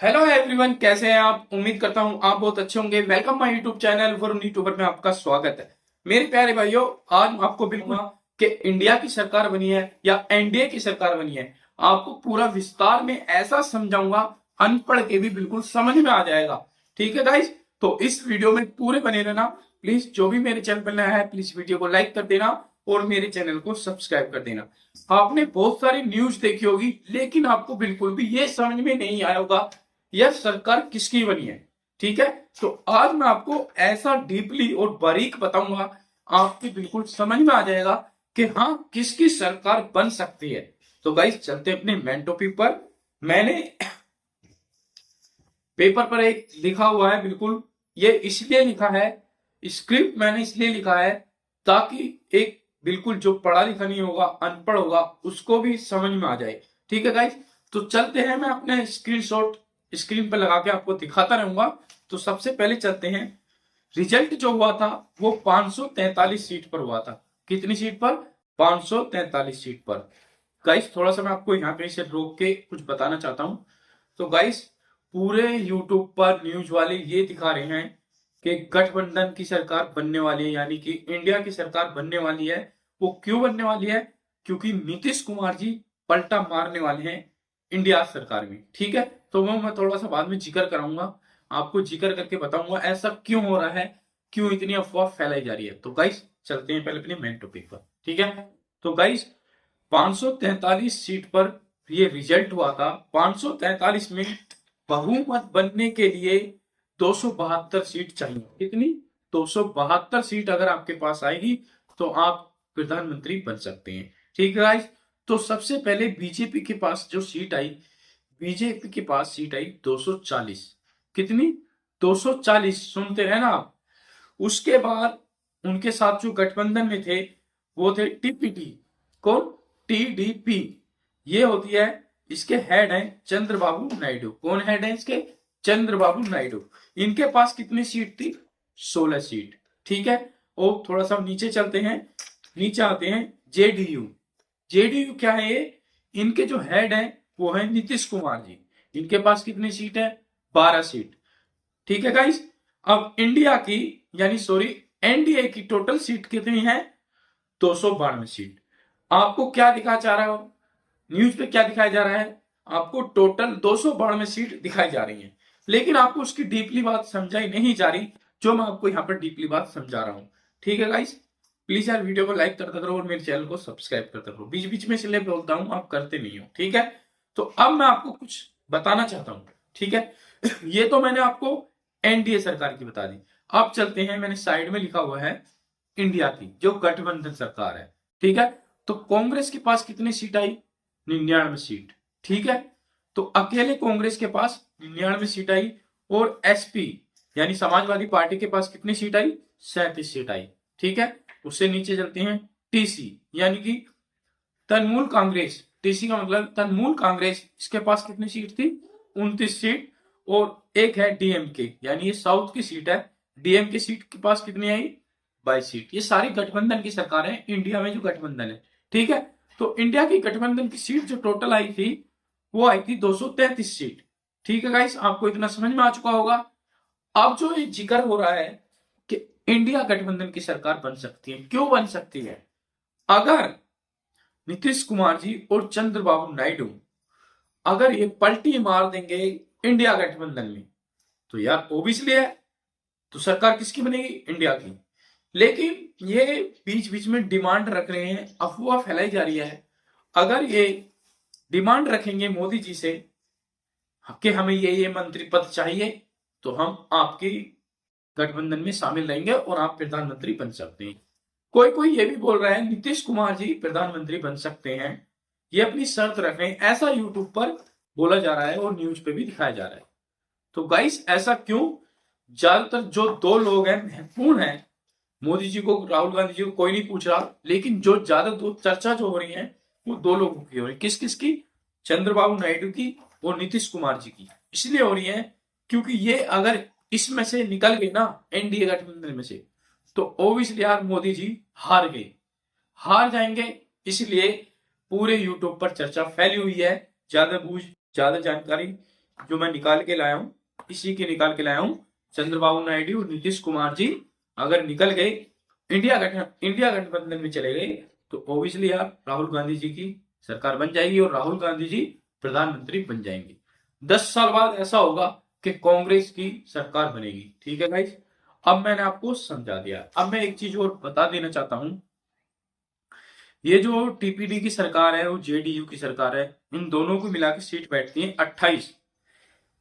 Hello everyone, कैसे हैं आप। उम्मीद करता हूं आप बहुत अच्छे होंगे। Welcome my YouTube channel Varun YouTuber में आपका स्वागत है। मेरे प्यारे भाइयों, आज मैं आपको बिल्कुल कि इंडिया की सरकार बनी है या एनडीए की सरकार बनी है, आपको पूरा विस्तार में ऐसा समझाऊंगा, अनपढ़ के भी बिल्कुल समझ में आ जाएगा। ठीक है गाइस, तो इस वीडियो में पूरे बने रहना। प्लीज जो भी मेरे चैनल पर नया है, प्लीज वीडियो को लाइक कर देना और मेरे चैनल को सब्सक्राइब कर देना। आपने बहुत सारी न्यूज देखी होगी, लेकिन आपको बिल्कुल भी ये समझ में नहीं आया होगा यह सरकार किसकी बनी है। ठीक है, तो आज मैं आपको ऐसा डीपली और बारीक बताऊंगा, आपकी बिल्कुल समझ में आ जाएगा कि हाँ, किसकी सरकार बन सकती है। तो गाइस, चलते अपने मेन टॉपिक पर। मैंने पेपर पर एक लिखा हुआ है, बिल्कुल ये इसलिए लिखा है, स्क्रिप्ट मैंने इसलिए लिखा है ताकि एक बिल्कुल जो पढ़ा लिखा नहीं होगा, अनपढ़ होगा, उसको भी समझ में आ जाए। ठीक है गाइस, तो चलते हैं। मैं अपने स्क्रीनशॉट स्क्रीन पर लगा के आपको दिखाता रहूंगा। तो सबसे पहले चलते हैं। रिजल्ट जो हुआ था वो 543 सीट पर हुआ था। कितनी सीट पर? 543 सीट पर। गाइस, थोड़ा सा मैं आपको यहाँ पे से रोक के कुछ बताना चाहता हूँ। तो गाइस, पूरे यूट्यूब पर न्यूज वाले ये दिखा रहे हैं कि गठबंधन की सरकार बनने वाली है, यानी कि इंडिया की सरकार बनने वाली है। वो क्यों बनने वाली है? क्योंकि नीतीश कुमार जी पलटा मारने वाले हैं इंडिया सरकार में। ठीक है, तो वो मैं थोड़ा सा बाद में जिक्र कराऊंगा, आपको जिक्र करके बताऊंगा ऐसा क्यों हो रहा है, क्यों इतनी अफवाह फैलाई जा रही है। तो गाइस, चलते हैं पहले अपने मेन टॉपिक पर। ठीक है, तो गाइस, 543 सीट पर ये रिजल्ट हुआ था। 543 में बहुमत बनने के लिए 272 सीट चाहिए। कितनी? 272 सीट अगर आपके पास आएगी तो आप प्रधानमंत्री बन सकते हैं। ठीक है गाइस, तो सबसे पहले बीजेपी के पास जो सीट आई, बीजेपी के पास सीट आई 240। कितनी? 240। सुनते हैं ना आप। उसके बाद उनके साथ जो गठबंधन में थे वो थे टीपीटी। कौन? टीडीपी। ये होती है, इसके हेड हैं चंद्रबाबू नायडू। कौन हेड है इसके? चंद्रबाबू नायडू। इनके पास कितनी सीट थी? 16 सीट। ठीक है, और थोड़ा सा नीचे चलते हैं। नीचे आते हैं जेडीयू। जेडीयू क्या है ये? इनके जो हेड है वो है नीतीश कुमार जी। इनके पास कितनी सीट है? 12 सीट। ठीक है गाइस, अब इंडिया की, यानी सॉरी, एनडीए की टोटल सीट कितनी है? 292 सीट। आपको क्या दिखाया जा रहा है? न्यूज पे क्या दिखाया जा रहा है? आपको टोटल 292 सीट दिखाई जा रही है, लेकिन आपको उसकी डीपली बात समझाई नहीं जा रही, जो मैं आपको यहाँ पर डीपली बात समझा रहा हूँ। ठीक है गाइस, प्लीज यार वीडियो को लाइक करते करो और मेरे चैनल को सब्सक्राइब करते करो। बीच बीच में इसलिए बोलता हूँ, आप करते नहीं हो। ठीक है, तो अब मैं आपको कुछ बताना चाहता हूँ। ठीक है, ये तो मैंने आपको एनडीए सरकार की बता दी। अब चलते हैं, मैंने साइड में लिखा हुआ है इंडिया की जो गठबंधन सरकार है। ठीक है, तो कांग्रेस के पास कितनी सीट आई? 99 सीट। ठीक है, तो अकेले कांग्रेस के पास 99 सीट आई, और एसपी यानी समाजवादी पार्टी के पास कितनी सीट आई? 37 सीट आई। ठीक है, उससे नीचे चलते हैं। टीसी यानी कि तृणमूल कांग्रेस, टीसी का मतलब तृणमूल कांग्रेस, इसके पास कितनी सीट थी? 29 सीट। और एक है डीएमके, यानी ये साउथ की सीट है। डीएमके सीट के पास कितनी आई? 22 सीट। ये सारी गठबंधन की सरकार है, इंडिया में जो गठबंधन है। ठीक है, तो इंडिया की गठबंधन की सीट जो टोटल आई थी वो आई थी 233 सीट। ठीक है गाइस, आपको इतना समझ में आ चुका होगा। अब जो ये जिक्र हो रहा है कि इंडिया गठबंधन की सरकार बन सकती है, क्यों बन सकती है? अगर नीतीश कुमार जी और चंद्रबाबू नायडू अगर ये पलटी मार देंगे इंडिया गठबंधन में, तो यार ओबियसली है, तो सरकार किसकी बनेगी? इंडिया की। लेकिन ये बीच बीच में डिमांड रख रहे हैं, अफवाह फैलाई जा रही है। अगर ये डिमांड रखेंगे मोदी जी से कि हमें ये मंत्री पद चाहिए, तो हम आपकी गठबंधन में शामिल रहेंगे और आप प्रधानमंत्री बन सकते हैं। कोई कोई ये भी बोल रहा है नीतीश कुमार जी प्रधानमंत्री बन सकते हैं, ये अपनी शर्त रख रहे हैं। ऐसा यूट्यूब पर बोला जा रहा है और न्यूज पे भी दिखाया जा रहा है। तो गाइस, ऐसा क्यों? ज्यादातर जो दो लोग हैं महत्वपूर्ण है, मोदी जी को, राहुल गांधी जी को कोई नहीं पूछ रहा, लेकिन जो ज्यादा दो चर्चा जो हो रही है वो दो लोगों की हो रही है। किस किस की? चंद्रबाबू नायडू की और नीतीश कुमार जी की। इसलिए हो रही है क्योंकि ये अगर इसमें से निकल गए ना, एनडीए गठबंधन में से, तो ओबियसली यार मोदी जी हार गए, हार जाएंगे। इसलिए पूरे यूट्यूब पर चर्चा फैली हुई है। ज्यादा बूझ, ज्यादा जानकारी जो मैं निकाल के लाया हूँ, इसी के निकाल के लाया हूँ। चंद्रबाबू नायडू और नीतीश कुमार जी अगर निकल गए, इंडिया गठबंधन में चले गए, तो ऑब्वियसली यार राहुल गांधी जी की सरकार बन जाएगी और राहुल गांधी जी प्रधानमंत्री बन जाएंगे। 10 साल बाद ऐसा होगा कि कांग्रेस की सरकार बनेगी। ठीक है गाइस, अब मैंने आपको समझा दिया। अब मैं एक चीज और बता देना चाहता हूं, ये जो टीपीडी की सरकार है, वो जेडीयू की सरकार है, इन दोनों को मिला के सीट बैठती है 28।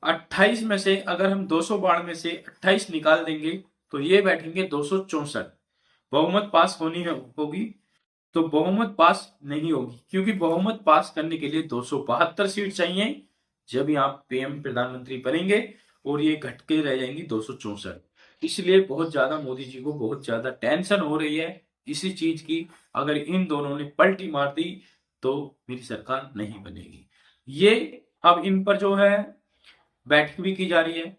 28 में से अगर हम 212 में से 28 निकाल देंगे तो ये बैठेंगे 264। बहुमत पास होगी, तो बहुमत पास नहीं होगी, क्योंकि बहुमत पास करने के लिए 272 सीट चाहिए जब यहाँ पीएम प्रधानमंत्री बनेंगे, और ये घट के रह जाएंगी 264। इसलिए बहुत ज्यादा मोदी जी को बहुत ज्यादा टेंशन हो रही है इसी चीज की। अगर इन दोनों ने पलटी मार दी तो मेरी सरकार नहीं बनेगी। ये अब इन पर जो है बैठक भी की जा रही है।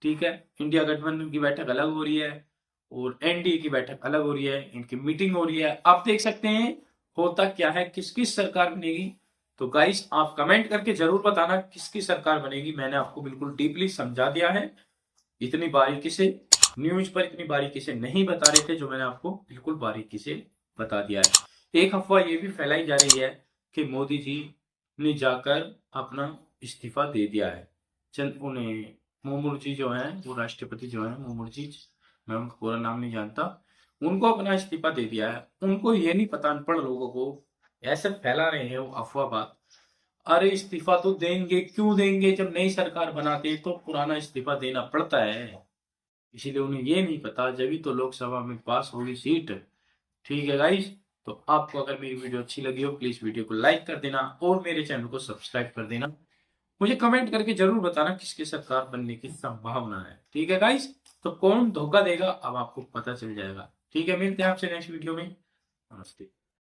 ठीक है, इंडिया गठबंधन की बैठक अलग हो रही है और एनडीए की बैठक अलग हो रही है, इनकी मीटिंग हो रही है। आप देख सकते हैं होता क्या है, किस किस सरकार बनेगी। तो गाइस आप कमेंट करके जरूर बताना किसकी सरकार बनेगी। मैंने आपको बिल्कुल डीपली समझा दिया है, इतनी बारीकी से न्यूज पर इतनी बारीकी से नहीं बता रहे थे, जो मैंने आपको बिल्कुल बारीकी से बता दिया है। एक अफवाह ये भी फैलाई जा रही है कि मोदी जी ने जाकर अपना इस्तीफा दे दिया है। चंद उन्हें मुर्मू जो है, वो राष्ट्रपति जो है मुर्मू जी, मैं उनका पूरा नाम नहीं जानता, उनको अपना इस्तीफा दे दिया है। उनको ये नहीं पता, अनपढ़ लोगों को ऐसे फैला रहे हैं वो अफवाह बात। अरे इस्तीफा तो देंगे, क्यों देंगे, जब नई सरकार बनाते तो पुराना इस्तीफा देना पड़ता है। इसीलिए उन्हें ये नहीं पता, जब भी तो लोकसभा में पास होगी सीट। ठीक है गाइस, तो आपको अगर मेरी वीडियो अच्छी लगी हो प्लीज वीडियो को लाइक कर देना और मेरे चैनल को सब्सक्राइब कर देना। मुझे कमेंट करके जरूर बताना किसकी सरकार बनने की संभावना है। ठीक है गाइस, तो कौन धोखा देगा अब आपको पता चल जाएगा। ठीक है, मिलते हैं आपसे नेक्स्ट वीडियो में। नमस्ते।